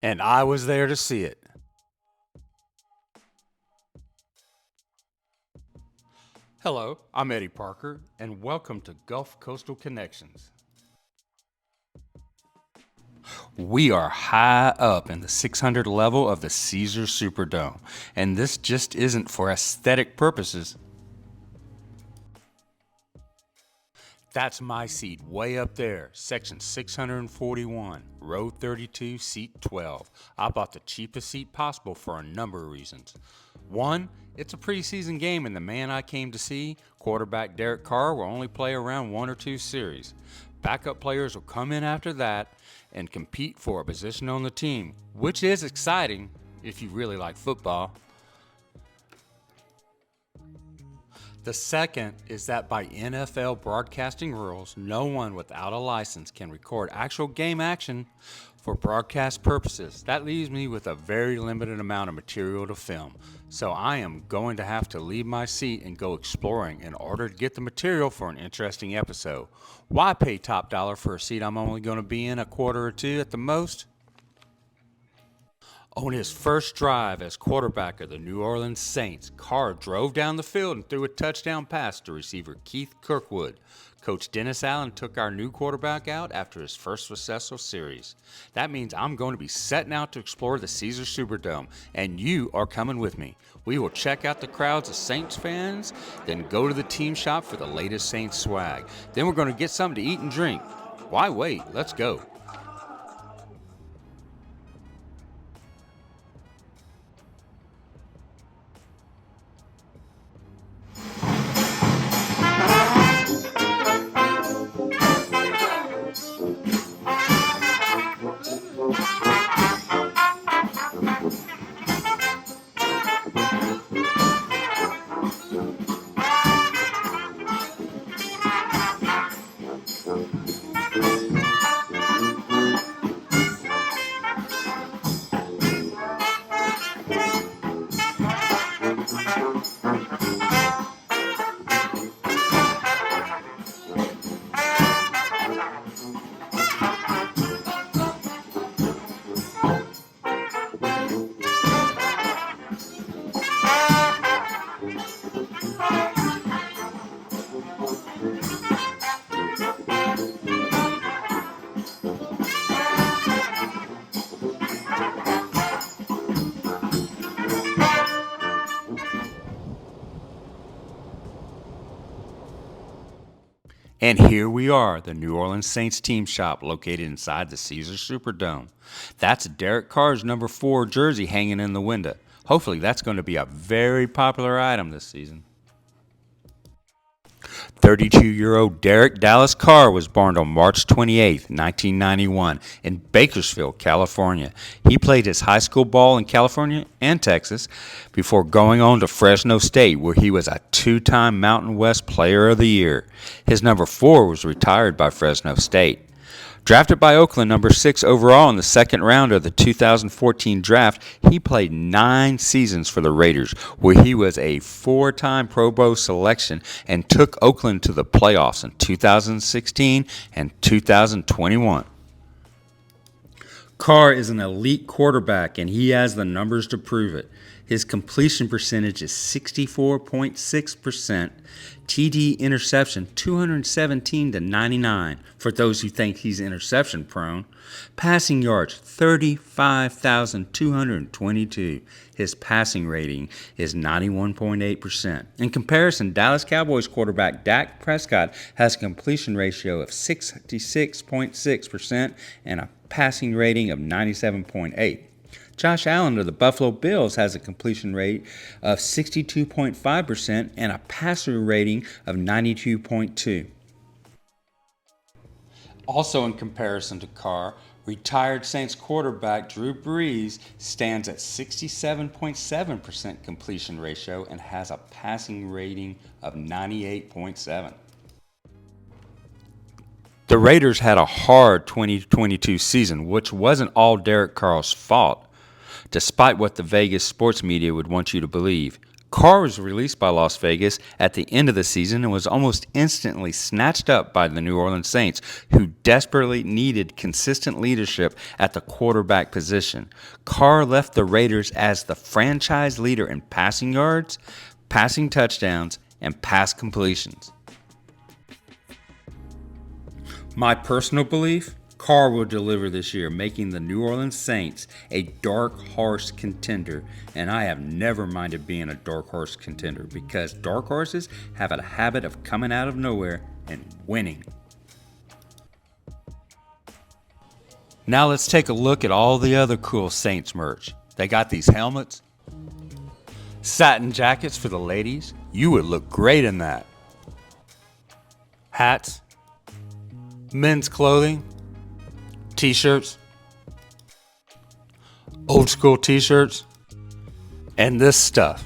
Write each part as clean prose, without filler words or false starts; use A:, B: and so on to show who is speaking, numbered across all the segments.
A: And I was there to see it. Hello, I'm Eddie Parker, and welcome to Gulf Coastal Connections. We are high up in the 600 level of the Caesars Superdome, and this just isn't for aesthetic purposes. That's my seat way up there, section 641, row 32, seat 12. I bought the cheapest seat possible for a number of reasons. One, it's a preseason game and the man I came to see, quarterback Derek Carr, will only play around 1 or 2 series. Backup players will come in after that and compete for a position on the team, which is exciting if you really like football. The second is that by NFL broadcasting rules, no one without a license can record actual game action for broadcast purposes. That leaves me with a very limited amount of material to film. So I am going to have to leave my seat and go exploring in order to get the material for an interesting episode. Why pay top dollar for a seat I'm only going to be in a quarter or two at the most? On his first drive as quarterback of the New Orleans Saints, Carr drove down the field and threw a touchdown pass to receiver Keith Kirkwood. Coach Dennis Allen took our new quarterback out after his first successful series. That means I'm going to be setting out to explore the Caesars Superdome, and you are coming with me. We will check out the crowds of Saints fans, then go to the team shop for the latest Saints swag. Then we're going to get something to eat and drink. Why wait? Let's go. And here we are, the New Orleans Saints team shop located inside the Caesars Superdome. That's Derek Carr's number 4 jersey hanging in the window. Hopefully that's going to be a very popular item this season. 32-year-old Derek Dallas Carr was born on March 28, 1991 in Bakersfield, California. He played his high school ball in California and Texas before going on to Fresno State, where he was a 2-time Mountain West Player of the Year. His number 4 was retired by Fresno State. Drafted by Oakland, number 6 overall in the second round of the 2014 draft, he played 9 seasons for the Raiders, where he was a 4-time Pro Bowl selection and took Oakland to the playoffs in 2016 and 2021. Carr is an elite quarterback, and he has the numbers to prove it. His completion percentage is 64.6%. TD interception 217 to 99 for those who think he's interception prone. Passing yards 35,222. His passing rating is 91.8%. In comparison, Dallas Cowboys quarterback Dak Prescott has a completion ratio of 66.6% and a passing rating of 97.8%. Josh Allen of the Buffalo Bills has a completion rate of 62.5% and a passer rating of 92.2%. Also in comparison to Carr, retired Saints quarterback Drew Brees stands at 67.7% completion ratio and has a passing rating of 98.7%. The Raiders had a hard 2022 season, which wasn't all Derek Carr's fault, despite what the Vegas sports media would want you to believe. Carr was released by Las Vegas at the end of the season and was almost instantly snatched up by the New Orleans Saints, who desperately needed consistent leadership at the quarterback position. Carr left the Raiders as the franchise leader in passing yards, passing touchdowns, and pass completions. My personal belief? Carr will deliver this year, making the New Orleans Saints a dark horse contender, and I have never minded being a dark horse contender because dark horses have a habit of coming out of nowhere and winning. Now let's take a look at all the other cool Saints merch. They got these helmets, satin jackets for the ladies. You would look great in that. Hats, men's clothing, t-shirts, old school t-shirts, and this stuff.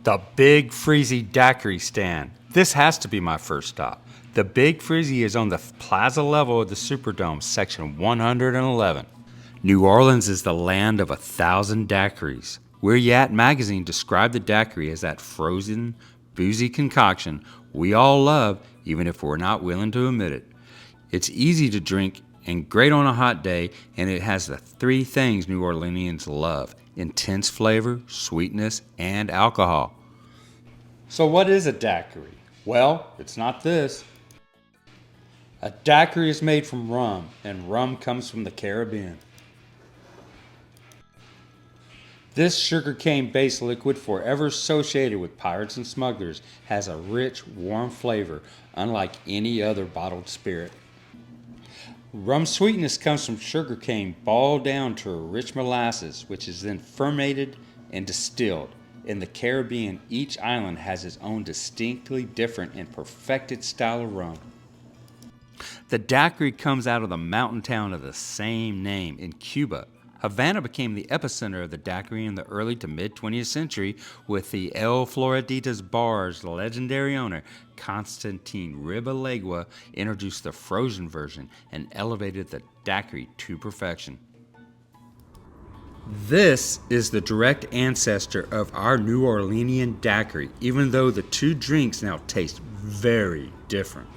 A: The Big Freezy Daiquiri Stand. This has to be my first stop. The Big Freezy is on the plaza level of the Superdome, section 111. New Orleans is the land of 1,000 daiquiris. Where Ya At magazine described the daiquiri as that frozen, boozy concoction we all love, even if we're not willing to admit it. It's easy to drink and great on a hot day, and it has the three things New Orleanians love: intense flavor, sweetness, and alcohol. So what is a daiquiri? Well, it's not this. A daiquiri is made from rum, and rum comes from the Caribbean. This sugarcane-based liquid, forever associated with pirates and smugglers, has a rich, warm flavor, unlike any other bottled spirit. Rum sweetness comes from sugarcane boiled down to a rich molasses, which is then fermented and distilled. In the Caribbean, each island has its own distinctly different and perfected style of rum. The daiquiri comes out of the mountain town of the same name in Cuba. Havana became the epicenter of the daiquiri in the early to mid-20th century, with the El Floretitas bar's legendary owner, Constantine Ribalegua, introduced the frozen version and elevated the daiquiri to perfection. This is the direct ancestor of our New Orleanian daiquiri, even though the two drinks now taste very different.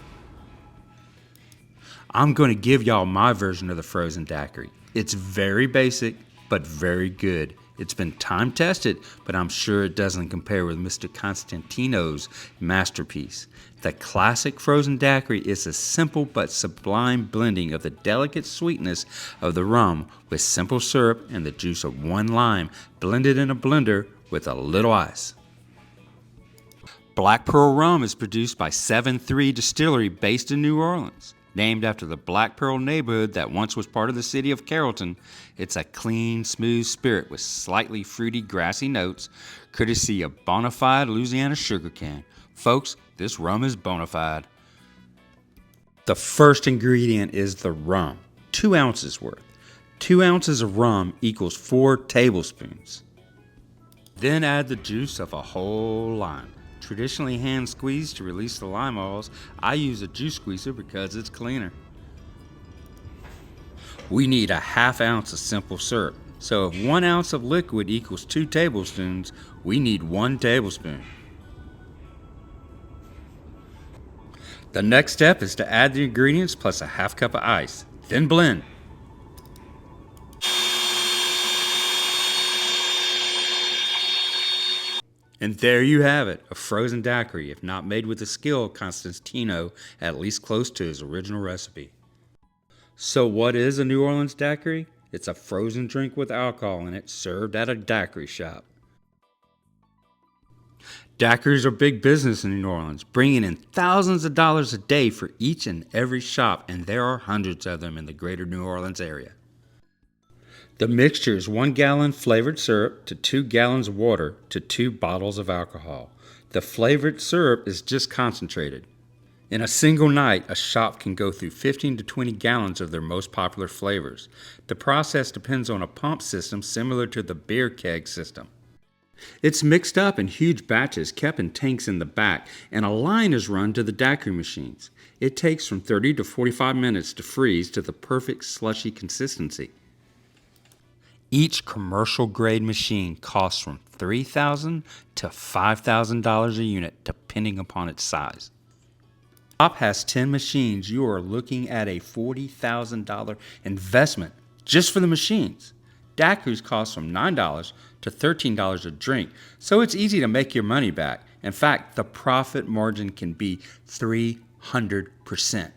A: I'm going to give y'all my version of the frozen daiquiri. It's very basic, but very good. It's been time tested, but I'm sure it doesn't compare with Mr. Constantino's masterpiece. The classic frozen daiquiri is a simple but sublime blending of the delicate sweetness of the rum with simple syrup and the juice of one lime blended in a blender with a little ice. Black Pearl rum is produced by 7-3 Distillery based in New Orleans. Named after the Black Pearl neighborhood that once was part of the city of Carrollton, it's a clean, smooth spirit with slightly fruity, grassy notes, courtesy of bona fide Louisiana sugarcane. Folks, this rum is bona fide. The first ingredient is the rum, 2 ounces worth. 2 ounces of rum equals 4 tablespoons. Then add the juice of a whole lime. Traditionally hand squeezed to release the lime oils. I use a juice squeezer because it's cleaner. We need a ½ ounce of simple syrup. So if 1 ounce of liquid equals 2 tablespoons, we need 1 tablespoon. The next step is to add the ingredients plus a half cup of ice, then blend. And there you have it, a frozen daiquiri, if not made with the skill of Constantino, at least close to his original recipe. So what is a New Orleans daiquiri? It's a frozen drink with alcohol in it served at a daiquiri shop. Daiquiris are big business in New Orleans, bringing in thousands of dollars a day for each and every shop, and there are hundreds of them in the greater New Orleans area. The mixture is 1 gallon flavored syrup to 2 gallons of water to 2 bottles of alcohol. The flavored syrup is just concentrated. In a single night, a shop can go through 15 to 20 gallons of their most popular flavors. The process depends on a pump system similar to the beer keg system. It's mixed up in huge batches kept in tanks in the back, and a line is run to the daiquiri machines. It takes from 30 to 45 minutes to freeze to the perfect slushy consistency. Each commercial-grade machine costs from $3,000 to $5,000 a unit, depending upon its size. The shop has 10 machines. You are looking at a $40,000 investment just for the machines. Daiquiris cost from $9 to $13 a drink, so it's easy to make your money back. In fact, the profit margin can be 300%.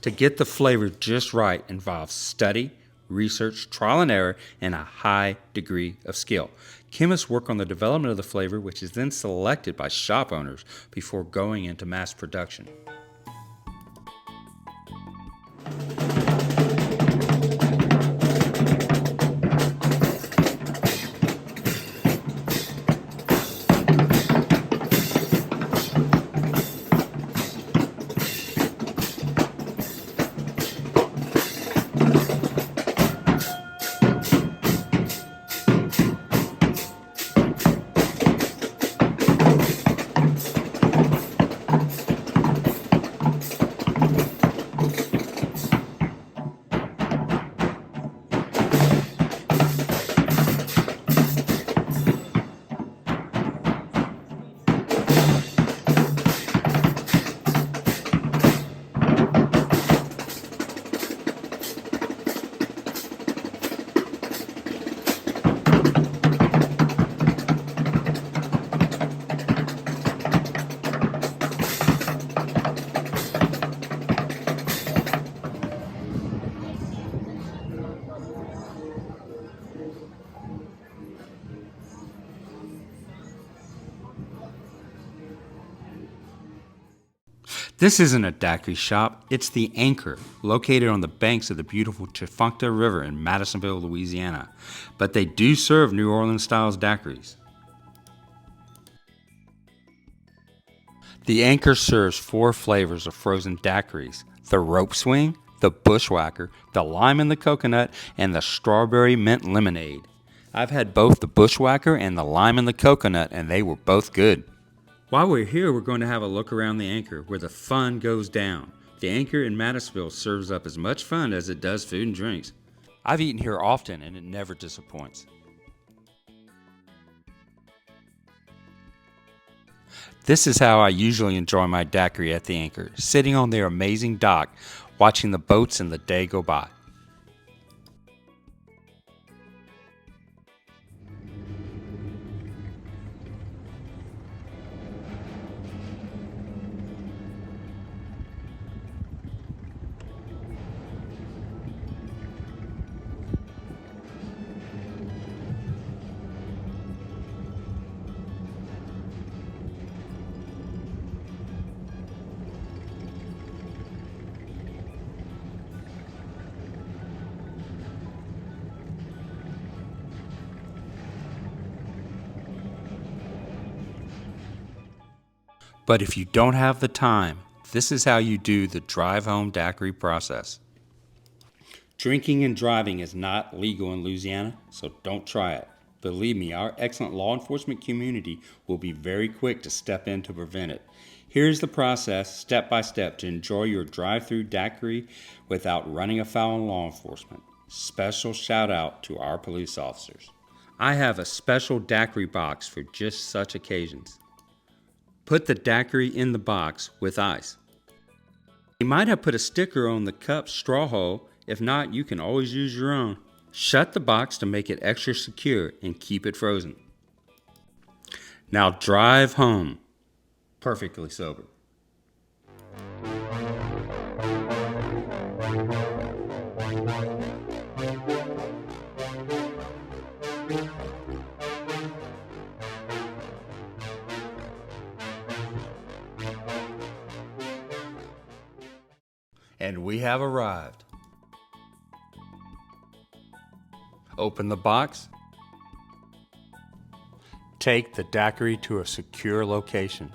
A: To get the flavor just right involves study, research, trial and error, and a high degree of skill. Chemists work on the development of the flavor, which is then selected by shop owners before going into mass production. This isn't a daiquiri shop, it's the Anchor, located on the banks of the beautiful Tchefuncte River in Madisonville, Louisiana. But they do serve New Orleans-style daiquiris. The Anchor serves 4 flavors of frozen daiquiris: the rope swing, the bushwhacker, the lime and the coconut, and the strawberry mint lemonade. I've had both the bushwhacker and the lime and the coconut, and they were both good. While we're here, we're going to have a look around the Anchor, where the fun goes down. The Anchor in Madisonville serves up as much fun as it does food and drinks. I've eaten here often, and it never disappoints. This is how I usually enjoy my daiquiri at the Anchor, sitting on their amazing dock, watching the boats and the day go by. But if you don't have the time, this is how you do the drive home daiquiri process. Drinking and driving is not legal in Louisiana, so don't try it. Believe me, our excellent law enforcement community will be very quick to step in to prevent it. Here's the process, step by step, to enjoy your drive-through daiquiri without running afoul on law enforcement. Special shout out to our police officers. I have a special daiquiri box for just such occasions. Put the daiquiri in the box with ice. You might have put a sticker on the cup's straw hole. If not, you can always use your own. Shut the box to make it extra secure and keep it frozen. Now drive home, perfectly sober. And we have arrived. Open the box. Take the daiquiri to a secure location.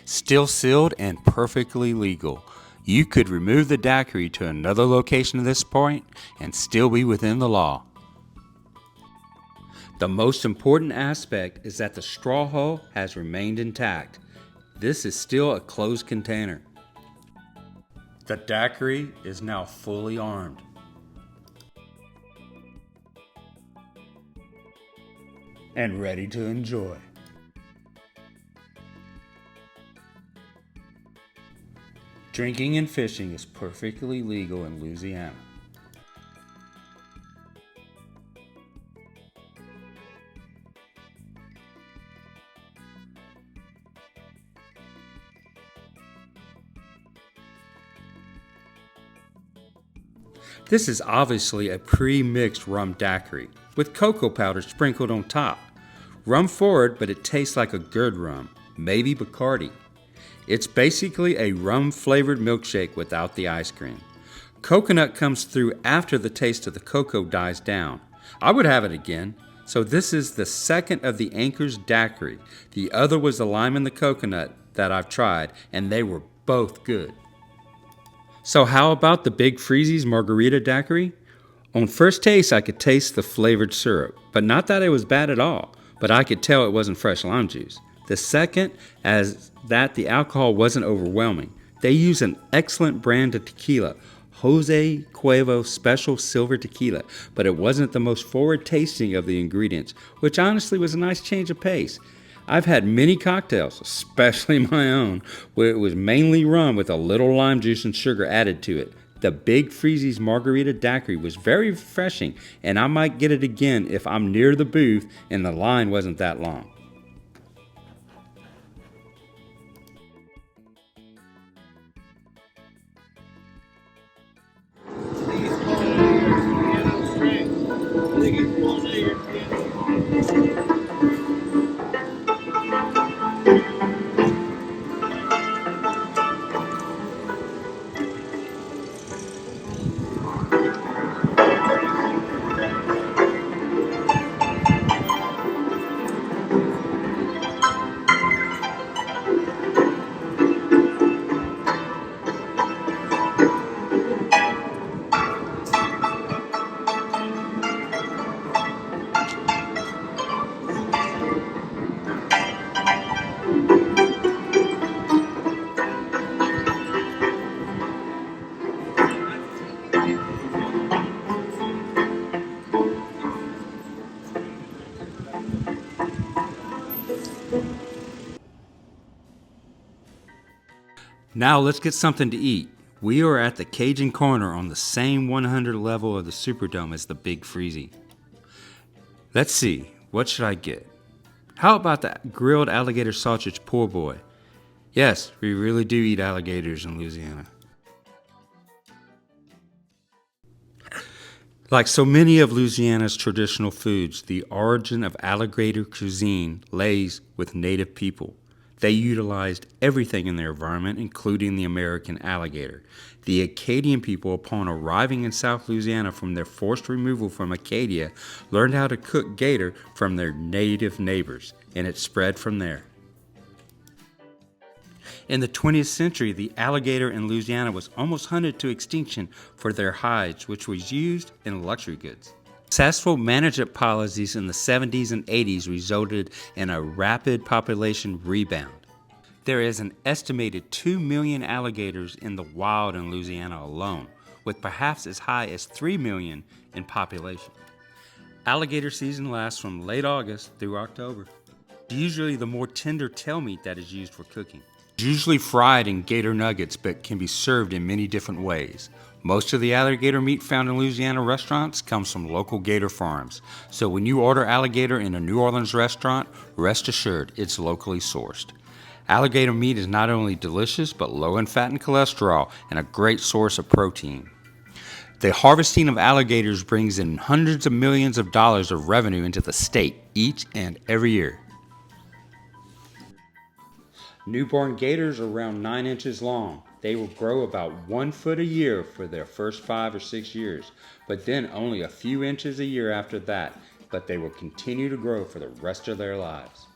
A: Still sealed and perfectly legal. You could remove the daiquiri to another location at this point and still be within the law. The most important aspect is that the straw hole has remained intact. This is still a closed container. The daiquiri is now fully armed. And ready to enjoy. Drinking and fishing is perfectly legal in Louisiana. This is obviously a pre-mixed rum daiquiri with cocoa powder sprinkled on top. Rum forward, but it tastes like a good rum, maybe Bacardi. It's basically a rum-flavored milkshake without the ice cream. Coconut comes through after the taste of the cocoa dies down. I would have it again. So this is the second of the Anchor's daiquiri. The other was the lime and the coconut that I've tried, and they were both good. So how about the Big Freezy's Margarita Daiquiri? On first taste, I could taste the flavored syrup, but not that it was bad at all, but I could tell it wasn't fresh lime juice. The second, as that the alcohol wasn't overwhelming. They use an excellent brand of tequila, Jose Cuervo Special Silver Tequila, but it wasn't the most forward tasting of the ingredients, which honestly was a nice change of pace. I've had many cocktails, especially my own, where it was mainly rum with a little lime juice and sugar added to it. The Big Freezy's Margarita Daiquiri was very refreshing, and I might get it again if I'm near the booth and the line wasn't that long. Now let's get something to eat. We are at the Cajun Corner on the same 100 level of the Superdome as the Big Freezy. Let's see, what should I get? How about the grilled alligator sausage poor boy? Yes, we really do eat alligators in Louisiana. Like so many of Louisiana's traditional foods, the origin of alligator cuisine lays with native people. They utilized everything in their environment, including the American alligator. The Acadian people, upon arriving in South Louisiana from their forced removal from Acadia, learned how to cook gator from their native neighbors, and it spread from there. In the 20th century, the alligator in Louisiana was almost hunted to extinction for their hides, which was used in luxury goods. Successful management policies in the 70s and 80s resulted in a rapid population rebound. There is an estimated 2 million alligators in the wild in Louisiana alone, with perhaps as high as 3 million in population. Alligator season lasts from late August through October. Usually the more tender tail meat that is used for cooking. It's usually fried in gator nuggets, but can be served in many different ways. Most of the alligator meat found in Louisiana restaurants comes from local gator farms. So when you order alligator in a New Orleans restaurant, rest assured it's locally sourced. Alligator meat is not only delicious, but low in fat and cholesterol and a great source of protein. The harvesting of alligators brings in hundreds of millions of dollars of revenue into the state each and every year. Newborn gators are around 9 inches long. They will grow about 1 foot a year for their first 5 or 6 years, but then only a few inches a year after that, but they will continue to grow for the rest of their lives.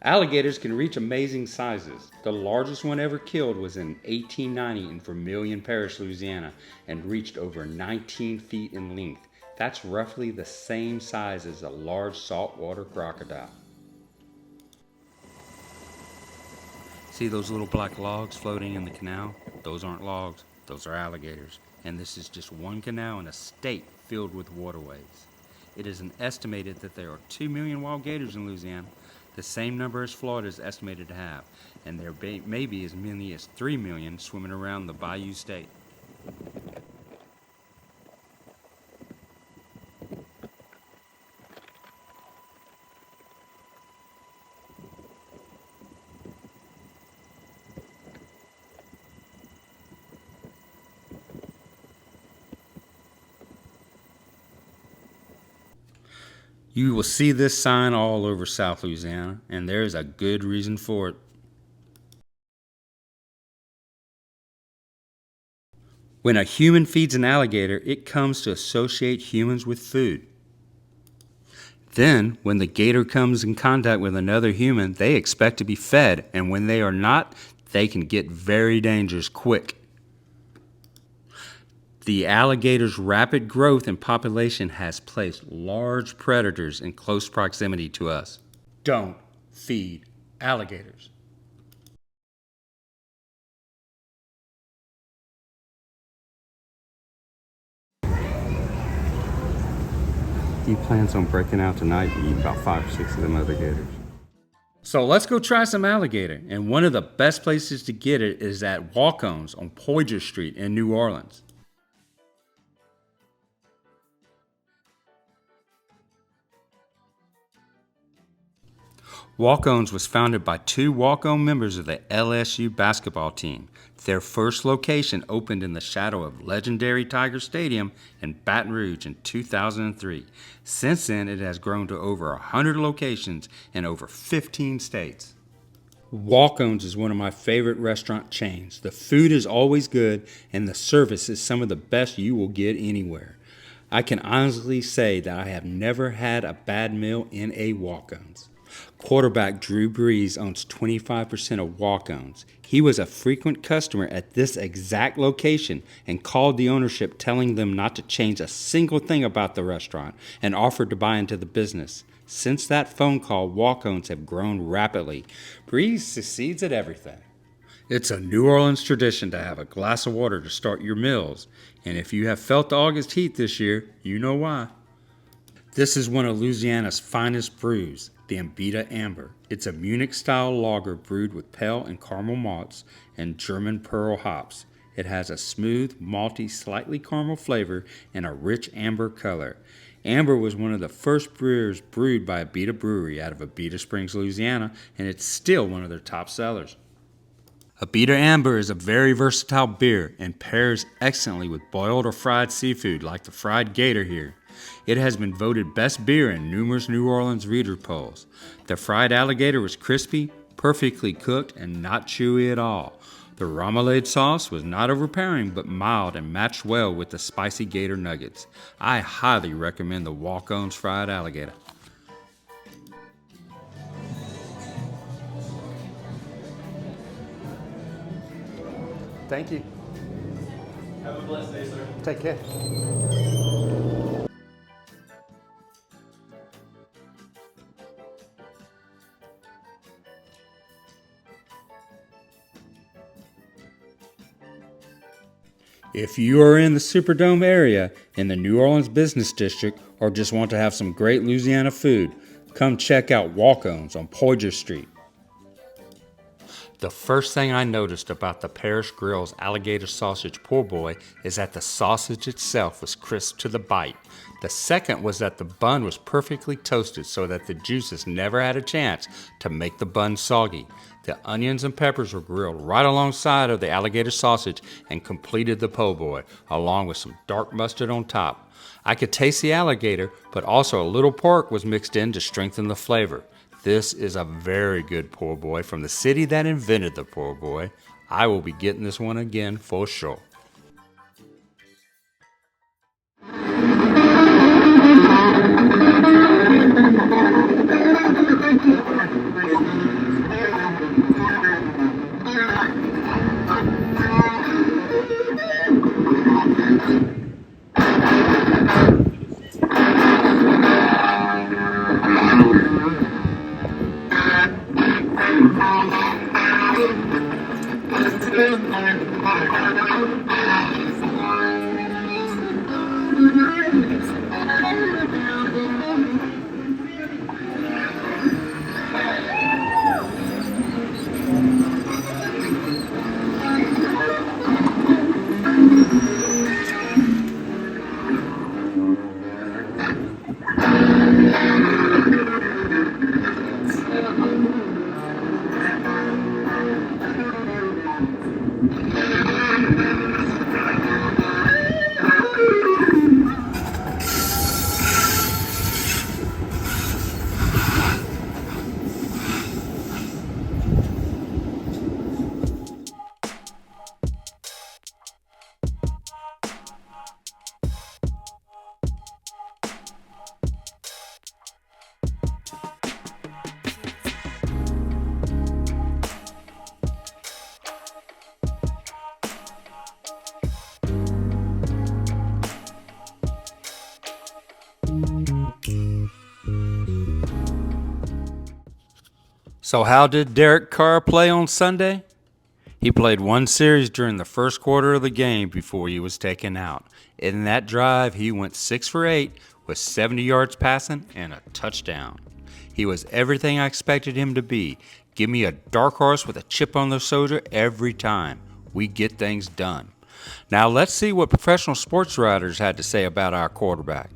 A: Alligators can reach amazing sizes. The largest one ever killed was in 1890 in Vermilion Parish, Louisiana, and reached over 19 feet in length. That's roughly the same size as a large saltwater crocodile. See those little black logs floating in the canal? Those aren't logs, those are alligators. And this is just one canal in a state filled with waterways. It is estimated that there are 2 million wild gators in Louisiana, the same number as Florida is estimated to have, and there may be as many as 3 million swimming around the Bayou State. You will see this sign all over South Louisiana, and there is a good reason for it. When a human feeds an alligator, it comes to associate humans with food. Then, when the gator comes in contact with another human, they expect to be fed, and when they are not, they can get very dangerous quick. The alligator's rapid growth and population has placed large predators in close proximity to us. Don't feed alligators. He plans on breaking out tonight and eating about 5 or 6 of them other gators. So let's go try some alligator, and one of the best places to get it is at Walk-ons on Poydras Street in New Orleans. Walk-ons was founded by 2 walk-on members of the LSU basketball team. Their first location opened in the shadow of legendary Tiger Stadium in Baton Rouge in 2003. Since then, it has grown to over 100 locations in over 15 states. Walk-ons is one of my favorite restaurant chains. The food is always good, and the service is some of the best you will get anywhere. I can honestly say that I have never had a bad meal in a Walk-ons. Quarterback Drew Brees owns 25% of Walk-ons. He was a frequent customer at this exact location and called the ownership telling them not to change a single thing about the restaurant and offered to buy into the business. Since that phone call, Walk-ons have grown rapidly. Brees succeeds at everything. It's a New Orleans tradition to have a glass of water to start your meals, and if you have felt the August heat this year, you know why. This is one of Louisiana's finest brews, the Ambita Amber. It's a Munich-style lager brewed with pale and caramel malts and German pearl hops. It has a smooth, malty, slightly caramel flavor and a rich amber color. Amber was one of the first beers brewed by Abita Brewery out of Abita Springs, Louisiana, and it's still one of their top sellers. Abita Amber is a very versatile beer and pairs excellently with boiled or fried seafood like the fried gator here. It has been voted best beer in numerous New Orleans reader polls. The fried alligator was crispy, perfectly cooked, and not chewy at all. The remoulade sauce was not overpowering but mild and matched well with the spicy gator nuggets. I highly recommend the Walk-ons fried alligator. Thank you.
B: Have a blessed day, sir.
A: Take care. If you are in the Superdome area, in the New Orleans Business District, or just want to have some great Louisiana food, Come check out Walk-ons on Poydras Street. The first thing I noticed about the Parish Grill's alligator sausage po' boy is that the sausage itself was crisp to the bite. The second was that the bun was perfectly toasted so that the juices never had a chance to make the bun soggy. The onions and peppers were grilled right alongside of the alligator sausage and completed the po' boy, along with some dark mustard on top. I could taste the alligator, but also a little pork was mixed in to strengthen the flavor. This is a very good po' boy from the city that invented the po' boy. I will be getting this one again for sure. So how did Derek Carr play on Sunday? He played one series during the first quarter of the game before he was taken out. In that drive, he went 6 for 8 with 70 yards passing and a touchdown. He was everything I expected him to be. Give me a dark horse with a chip on their shoulder every time. We get things done. Now let's see what professional sports writers had to say about our quarterback.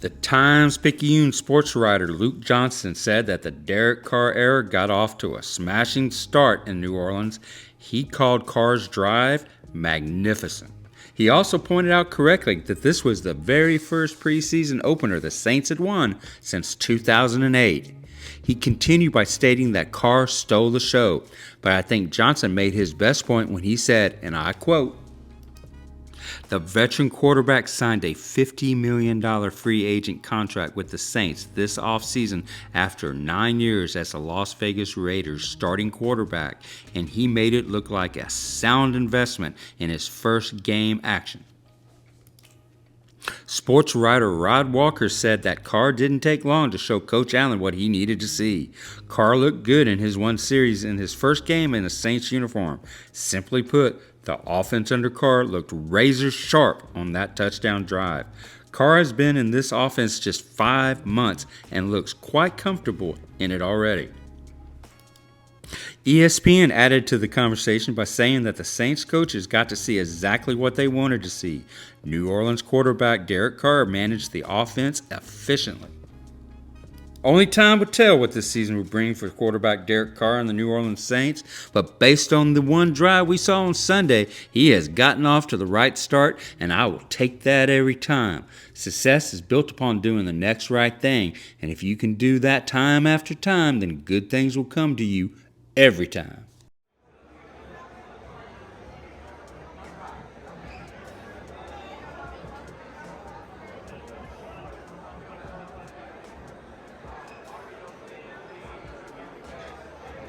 A: The Times-Picayune sports writer Luke Johnson said that the Derek Carr era got off to a smashing start in New Orleans. He called Carr's drive magnificent. He also pointed out correctly that this was the very first preseason opener the Saints had won since 2008. He continued by stating that Carr stole the show, but I think Johnson made his best point when he said, and I quote, "The veteran quarterback signed a $50 million free agent contract with the Saints this offseason after 9 years as the Las Vegas Raiders starting quarterback, and he made it look like a sound investment in his first game action." Sports writer Rod Walker said that Carr didn't take long to show Coach Allen what he needed to see. Carr looked good in his one series in his first game in a Saints uniform. Simply put, the offense under Carr looked razor sharp on that touchdown drive. Carr has been in this offense just 5 months and looks quite comfortable in it already. ESPN added to the conversation by saying that the Saints coaches got to see exactly what they wanted to see. New Orleans quarterback Derek Carr managed the offense efficiently. Only time will tell what this season will bring for quarterback Derek Carr and the New Orleans Saints, but based on the one drive we saw on Sunday, he has gotten off to the right start, and I will take that every time. Success is built upon doing the next right thing, and if you can do that time after time, then good things will come to you every time.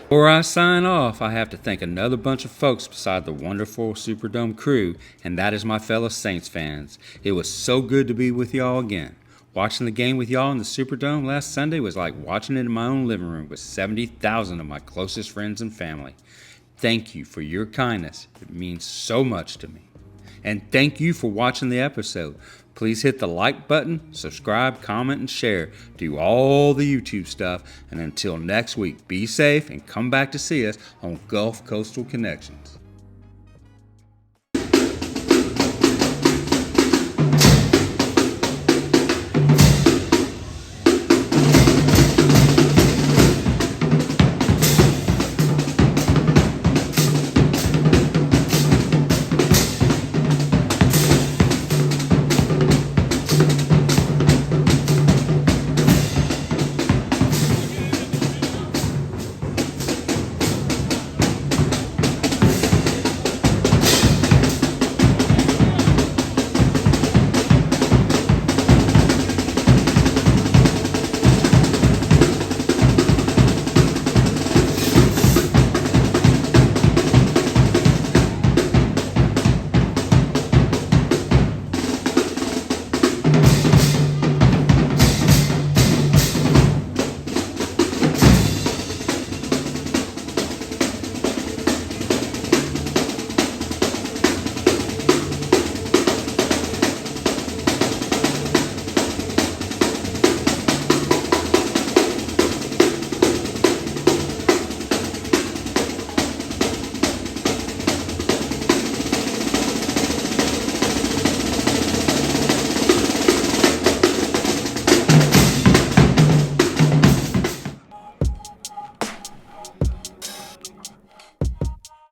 A: Before I sign off, I have to thank another bunch of folks beside the wonderful Superdome crew, and that is my fellow Saints fans. It was so good to be with y'all again. Watching the game with y'all in the Superdome last Sunday was like watching it in my own living room with 70,000 of my closest friends and family. Thank you for your kindness. It means so much to me. And thank you for watching the episode. Please hit the like button, subscribe, comment, and share. Do all the YouTube stuff. And until next week, be safe and come back to see us on Gulf Coastal Connections.